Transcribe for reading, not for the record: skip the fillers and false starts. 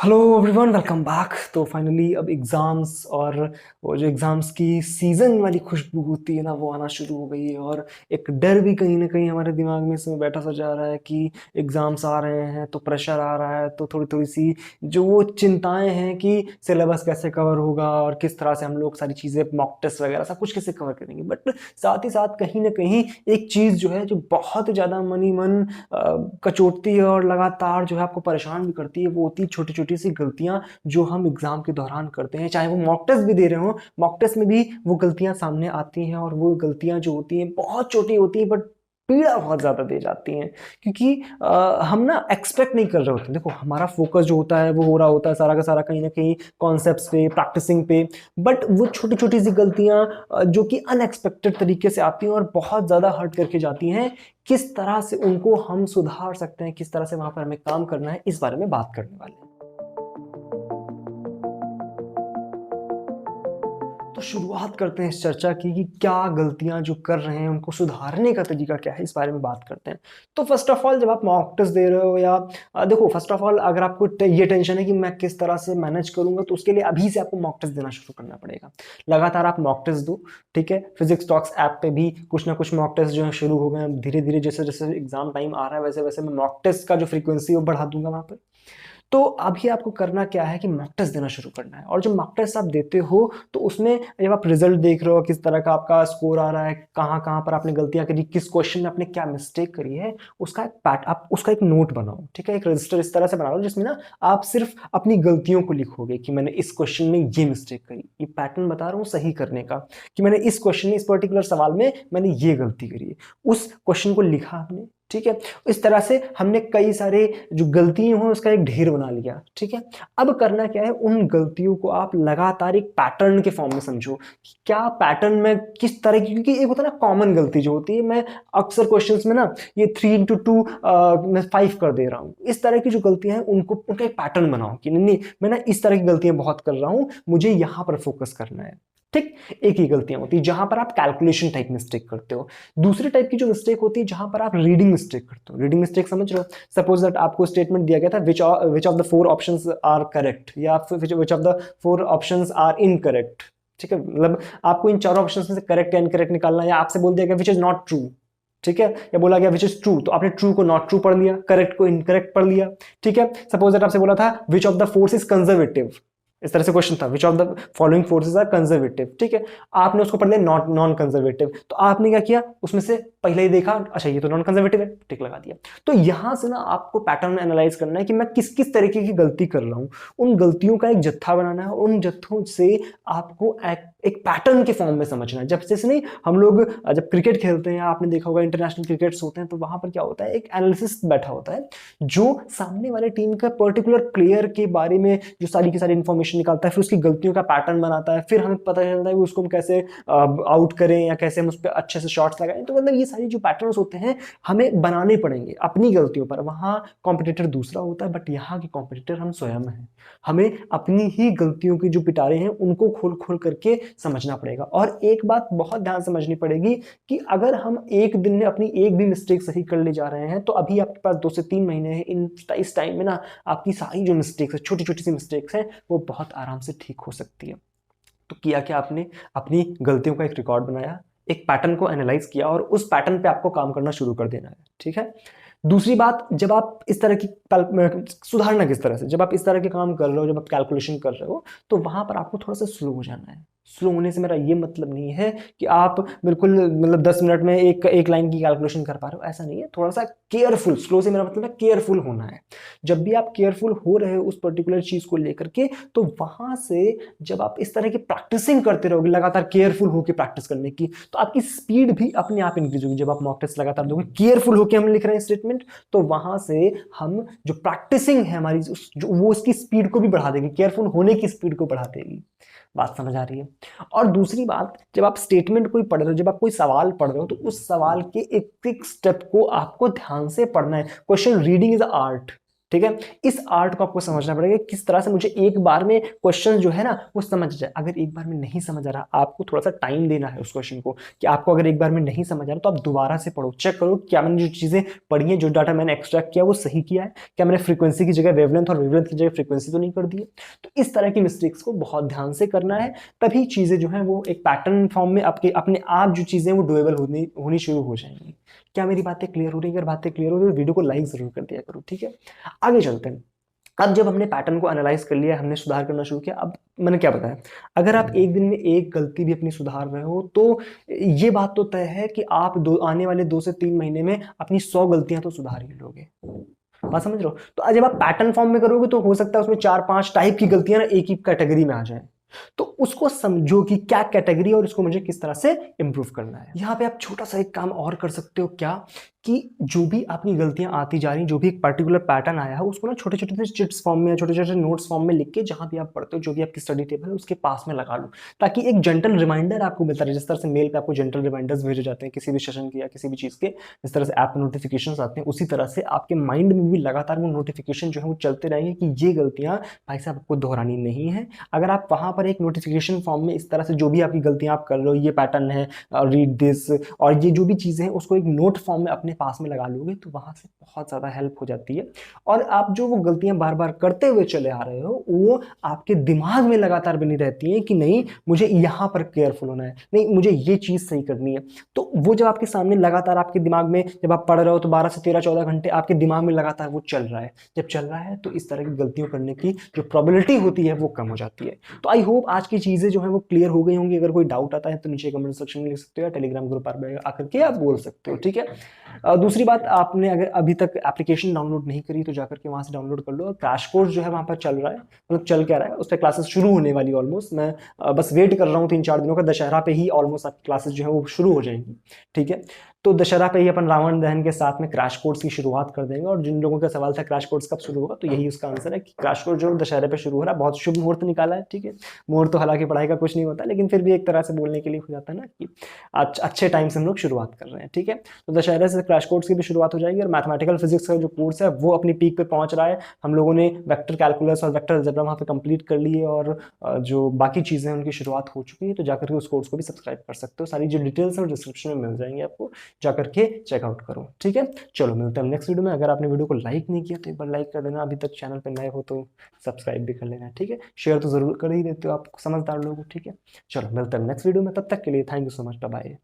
Hello everyone, welcome back. तो finally अब exams और वो जो एग्ज़ाम्स की सीज़न वाली खुशबू होती है ना, वो आना शुरू हो गई है। और एक डर भी कहीं ना कहीं हमारे दिमाग में इसमें बैठा सा जा रहा है कि एग्ज़ाम्स आ रहे हैं तो प्रेशर आ रहा है, तो थोड़ी थोड़ी सी जो वो चिंताएं हैं कि सिलेबस कैसे कवर होगा और किस तरह से हम लोग सारी चीज़ें मॉक टेस्ट वगैरह सब कुछ कैसे कवर करेंगे। बट साथ ही साथ कहीं ना कहीं एक चीज़ जो है जो बहुत ज़्यादा मनी मन कचोटती है और लगातार जो है आपको परेशान भी करती है, वो होती है छोटी छोटी सी गलतियां जो हम एग्जाम के दौरान करते हैं। चाहे वो मॉक टेस्ट भी दे रहे हो, मॉक टेस्ट में भी वो गलतियां सामने आती हैं और वो गलतियां जो होती हैं बहुत छोटी होती हैं, बट पीड़ा बहुत ज्यादा दे जाती हैं। क्योंकि हम ना एक्सपेक्ट नहीं कर रहे होते। देखो, हमारा फोकस जो होता है वो हो रहा होता है सारा का सारा कहीं ना कहीं कॉन्सेप्ट्स पे, प्रैक्टिसिंग पे। बट वो छोटी छोटी सी गलतियां जो कि अनएक्सपेक्टेड तरीके से आती हैं और बहुत ज्यादा हर्ट करके जाती हैं, किस तरह से उनको हम सुधार सकते हैं, किस तरह से वहां पर हमें काम करना है, इस बारे में बात करने वाले हैं। तो शुरुआत करते हैं इस चर्चा की कि क्या गलतियां जो कर रहे हैं उनको सुधारने का तरीका क्या है, इस बारे में बात करते हैं। तो फर्स्ट ऑफ ऑल, जब आप मॉक टेस्ट दे रहे हो या देखो, फर्स्ट ऑफ ऑल अगर आपको ये टेंशन है कि मैं किस तरह से मैनेज करूंगा, तो उसके लिए अभी से आपको मॉक टेस्ट देना शुरू करना पड़ेगा। लगातार आप मॉक टेस्ट दो। ठीक है, फिजिक्स टॉक्स ऐप पे भी कुछ ना कुछ मॉक टेस्ट जो है शुरू हो गए हैं। धीरे धीरे जैसे जैसे एग्जाम टाइम आ रहा है, वैसे वैसे मैं मॉक टेस्ट का जो फ्रीक्वेंसी है वो बढ़ा दूंगा वहां पर। तो अभी आपको करना क्या है कि मॉक टेस्ट देना शुरू करना है। और जब मॉक टेस्ट आप देते हो, तो उसमें जब आप रिजल्ट देख रहे हो, किस तरह का आपका स्कोर आ रहा है, कहाँ कहाँ पर आपने गलतियां करी, किस क्वेश्चन में आपने क्या मिस्टेक करी है, उसका एक पैट आप उसका एक नोट बनाओ। ठीक है, एक रजिस्टर इस तरह से बना लो जिसमें ना आप सिर्फ अपनी गलतियों को लिखोगे कि मैंने इस क्वेश्चन में ये मिस्टेक करी। ये पैटर्न बता रहा हूँ सही करने का, कि मैंने इस क्वेश्चन में, इस पर्टिकुलर सवाल में मैंने ये गलती करी है। उस क्वेश्चन को लिखा हमने। ठीक है, इस तरह से हमने कई सारे जो गलतियां हो उसका एक ढेर बना लिया। ठीक है, अब करना क्या है, उन गलतियों को आप लगातार एक पैटर्न के फॉर्म में समझो। क्या पैटर्न में किस तरह की, क्योंकि एक होता है ना कॉमन गलती जो होती है, मैं अक्सर क्वेश्चंस में ना ये 3 into 2 मैं 5 कर दे रहा हूं। इस तरह की जो गलतियां हैं उनको, उनका एक पैटर्न बनाओ कि नहीं नहीं, मैं ना इस तरह की गलतियां बहुत कर रहा हूं, मुझे यहां पर फोकस करना है। ठीक, एक ही गलतियां होती है जहां पर आप कैलकुलेशन टाइप मिस्टेक करते हो। दूसरी टाइप की जो मिस्टेक होती है जहां पर आप रीडिंग मिस्टेक करते हो। रीडिंग मिस्टेक समझ रहे हो? सपोज दैट आपको स्टेटमेंट दिया गया था which of the four options are correct, या which of the four options are incorrect. ठीक है, मतलब आपको इन चारों ऑप्शंस में से करेक्ट या इनकरेक्ट निकालना है, या आपसे बोल दिया गया विच इज नॉट ट्रू। ठीक है, या बोला गया विच इज ट्रू, तो आपने ट्रू को नॉट ट्रू पढ़ लिया, करेक्ट को इनकरेक्ट पढ़ लिया। ठीक है, सपोज दैट आपसे बोला था which of the force is conservative, इस तरह से क्वेश्चन था, which of the following forces are conservative. ठीक है, आपने उसको पढ़ लिया नॉट नॉन कंजर्वेटिव, तो आपने क्या किया, उसमें से पहले ही देखा, अच्छा ये तो नॉन कंजर्वेटिव है, टिक लगा दिया। तो यहां से ना आपको पैटर्न एनालाइज करना है कि मैं किस किस तरीके की गलती कर रहा हूं। उन गलतियों का एक जत्था बनाना है, उन जत्थों से आपको एक पैटर्न के फॉर्म में समझना है। जब जैसे नहीं, हम लोग जब क्रिकेट खेलते हैं, आपने देखा होगा इंटरनेशनल क्रिकेट्स होते हैं, तो वहां पर क्या होता है, एक एनालिसिस्ट बैठा होता है जो सामने वाले टीम का पर्टिकुलर प्लेयर के बारे में जो सारी की सारी इंफॉर्मेशन निकालता है, फिर उसकी गलतियों का पैटर्न बनाता है, फिर हमें पता चलता है कि उसको हम कैसे आउट करें या कैसे हम उस पर अच्छे से शॉट्स लगाएं। तो मतलब ये सारी जो पैटर्न्स होते हैं हमें बनाने पड़ेंगे अपनी गलतियों पर। वहां कॉम्पिटिटर दूसरा होता है, बट यहाँ के कॉम्पिटिटर हम स्वयं हैं। हमें अपनी ही गलतियों की जो पिटारे हैं उनको खोल खोल करके समझना पड़ेगा। और एक बात बहुत ध्यान समझनी पड़ेगी कि अगर हम एक दिन में अपनी एक भी मिस्टेक सही कर ले जा रहे हैं, तो अभी आपके पास 2 से 3 महीने हैं। इस टाइम में ना आपकी सारी जो मिस्टेक्स है, छोटी छोटी सी मिस्टेक्स हैं, वो बहुत आराम से ठीक हो सकती है। तो किया क्या आपने, अपनी गलतियों का एक रिकॉर्ड बनाया, एक पैटर्न को एनालाइज किया, और उस पैटर्न पे आपको काम करना शुरू कर देना है। ठीक है, दूसरी बात, जब आप इस तरह की सुधारना किस तरह से, जब आप इस तरह के काम कर रहे हो, जब आप कैलकुलेशन कर रहे हो, तो वहां पर आपको थोड़ा सा स्लो हो जाना है। स्लो होने से मेरा ये मतलब नहीं है कि आप बिल्कुल मतलब 10 मिनट में एक लाइन की कैलकुलेशन कर पा रहे हो, ऐसा नहीं है। थोड़ा सा केयरफुल, स्लो से मेरा मतलब है केयरफुल होना है। जब भी आप केयरफुल हो रहे हो उस पर्टिकुलर चीज को लेकर के, तो वहां से जब आप इस तरह की प्रैक्टिसिंग करते रहोगे, लगातार केयरफुल होकर प्रैक्टिस करने की, तो आपकी स्पीड भी अपने आप इंक्रीज होगी। जब आप मॉक टेस्ट लगातार दोगे, केयरफुल होकर हम लिख रहे हैं स्टेटमेंट, तो वहां से हम जो प्रैक्टिसिंग है हमारी, जो वो उसकी स्पीड को भी बढ़ा देगी, केयरफुल होने की स्पीड को बढ़ा देगी। बात समझ आ रही है? और दूसरी बात, जब आप स्टेटमेंट कोई पढ़ रहे हो, जब आप कोई सवाल पढ़ रहे हो, तो उस सवाल के एक एक स्टेप को आपको ध्यान से पढ़ना है। Question reading is art. ठीक है। इस आर्ट को आपको समझना पड़ेगा किस तरह से मुझे एक बार में क्वेश्चन जो है ना वो समझ जाए। अगर एक बार में नहीं समझ आ रहा, आपको थोड़ा सा टाइम देना है उस क्वेश्चन को, कि आपको अगर एक बार में नहीं समझ आ रहा तो आप दोबारा से पढ़ो, चेक करो क्या मैंने जो चीजें पढ़ी है, जो डाटा मैंने एक्सट्रैक्ट किया वो सही किया है, क्या मैंने फ्रीक्वेंसी की जगह वेवलेंथ और वेवलेंथ की जगह फ्रीक्वेंसी तो नहीं कर दी है। तो इस तरह की मिस्टेक्स को बहुत ध्यान से करना है, तभी चीजें जो है वो एक पैटर्न फॉर्म में आपके अपने आप जो चीजें वो डुएबल होनी शुरू हो जाएंगी। क्या मेरी बातें क्लियर हो रही है? अगर बातें क्लियर हो रही है तो वीडियो को लाइक जरूर कर दिया करो, ठीक है। आगे चलते हैं। अब जब हमने पैटर्न को एनालाइज कर लिया, हमने सुधार करना शुरू किया, अब मैंने क्या बताया, अगर आप एक दिन में एक गलती भी अपनी सुधार रहे हो तो ये बात तो तय है कि आप आने वाले 2 से 3 महीने में अपनी 100 गलतियां तो सुधार ही लोगे। बात समझ रहे हो? तो जब आप पैटर्न फॉर्म में करोगे तो हो सकता है उसमें 4-5 टाइप की गलतियां ना एक ही कैटेगरी में आ जाए, तो उसको समझो कि क्या कैटेगरी और इसको मुझे किस तरह से इंप्रूव करना है। यहां पे आप छोटा सा एक काम और कर सकते हो, क्या कि जो भी आपकी गलतियां आती जा रही, जो भी एक पर्टिकुलर पैटर्न आया है उसको ना छोटे छोटे चिट्स फॉर्म में, छोटे छोटे नोट्स फॉर्म में लिख के जहां भी आप पढ़ते हो, जो भी आपकी स्टडी टेबल है उसके पास में लगा लो, ताकि एक जेंटल रिमाइंडर आपको मिलता रहे। जिस तरह से मेल पे आपको जेंटल रिमाइंडर्स भेजे जाते हैं किसी भी सेशन के या किसी भी चीज के, जिस तरह से ऐप नोटिफिकेशंस आते हैं, उसी तरह से आपके माइंड में भी लगातार वो नोटिफिकेशन जो है वो चलते रहेंगे कि ये गलतियां भाई साहब आपको दोहरानी नहीं है। अगर आप वहां पर एक नोटिफिकेशन फॉर्म में इस तरह से जो भी आपकी गलतियां आप कर रहे हो, ये पैटर्न है, रीड दिस, और ये जो भी चीजें हैं उसको एक नोट फॉर्म में अपने पास में लगा लोगे तो वहां से बहुत ज्यादा हेल्प हो जाती है। और आप जो वो गलतियां बार बार करते हुए चले आ रहे हो वो आपके दिमाग में लगातार बनी रहती है कि नहीं मुझे यहां पर केयरफुल होना है, नहीं मुझे ये चीज सही करनी है। तो वो जब आपके सामने लगातार आपके दिमाग में, जब आप पढ़ रहे हो तो 12 से 13 14 घंटे आपके दिमाग में लगातार वो चल रहा है, जब चल रहा है तो इस तरह की गलतियों करने की जो प्रोबेबिलिटी होती है वो कम हो जाती है। तो आई होप आज की चीजें जो है वो क्लियर हो गई होंगी। अगर कोई डाउट आता है तो नीचे कमेंट सेक्शन में लिख सकते हो या टेलीग्राम ग्रुप पर आकर के आप बोल सकते हो, ठीक है। दूसरी बात, आपने अगर अभी तक एप्लीकेशन डाउनलोड नहीं करी तो जाकर के वहां से डाउनलोड कर लो। क्रैश कोर्स जो है वहां पर चल रहा है, मतलब चल क्या रहा है, उस पर क्लासेस शुरू होने वाली ऑलमोस्ट। मैं बस वेट कर रहा हूँ 3-4 दिनों का, दशहरा पे ही ऑलमोस्ट आपकी क्लासेस जो है वो शुरू हो जाएंगी, ठीक है। तो दशहरा पे ही अपन रावण दहन के साथ में क्रैश कोर्स की शुरुआत कर देंगे। और जिन लोगों का सवाल था क्रैश कोर्स कब शुरू होगा, तो यही उसका आंसर है कि क्रैश कोर्स जो दशहरे पे शुरू हो रहा है। बहुत शुभ मुहूर्त निकाला है, ठीक है। मुहूर्त तो हालांकि पढ़ाई का कुछ नहीं होता, लेकिन फिर भी एक तरह से बोलने के लिए हो जाता है ना कि अच्छे टाइम से हम लोग शुरुआत कर रहे हैं, ठीक है। तो दशहरे से क्रैश कोर्स की भी शुरुआत हो जाएगी। और मैथमेटिकल फिजिक्स का जो कोर्स है वो अपनी पीक पे पहुंच रहा है। हम लोगों ने वेक्टर कैलकुलस और वेक्टर अलजेब्रा वहाँ पे कंप्लीट कर लिए, और जो बाकी चीज़ें हैं उनकी शुरुआत हो चुकी है। तो जाकर के उस कोर्स को भी सब्सक्राइब कर सकते हो। सारी जो डिटेल्स है वो डिस्क्रिप्शन में मिल जाएंगे आपको, जाकर के चेकआउट करो, ठीक है। चलो मिलते हैं नेक्स्ट वीडियो में। अगर आपने वीडियो को लाइक नहीं किया तो एक बार लाइक कर देना, अभी तक चैनल पर नए हो तो सब्सक्राइब भी कर लेना, ठीक है। शेयर तो जरूर कर ही देते हो आप समझदार लोग, ठीक है। चलो मिलते हैं नेक्स्ट वीडियो में, तब तक के लिए thank you so much, bye.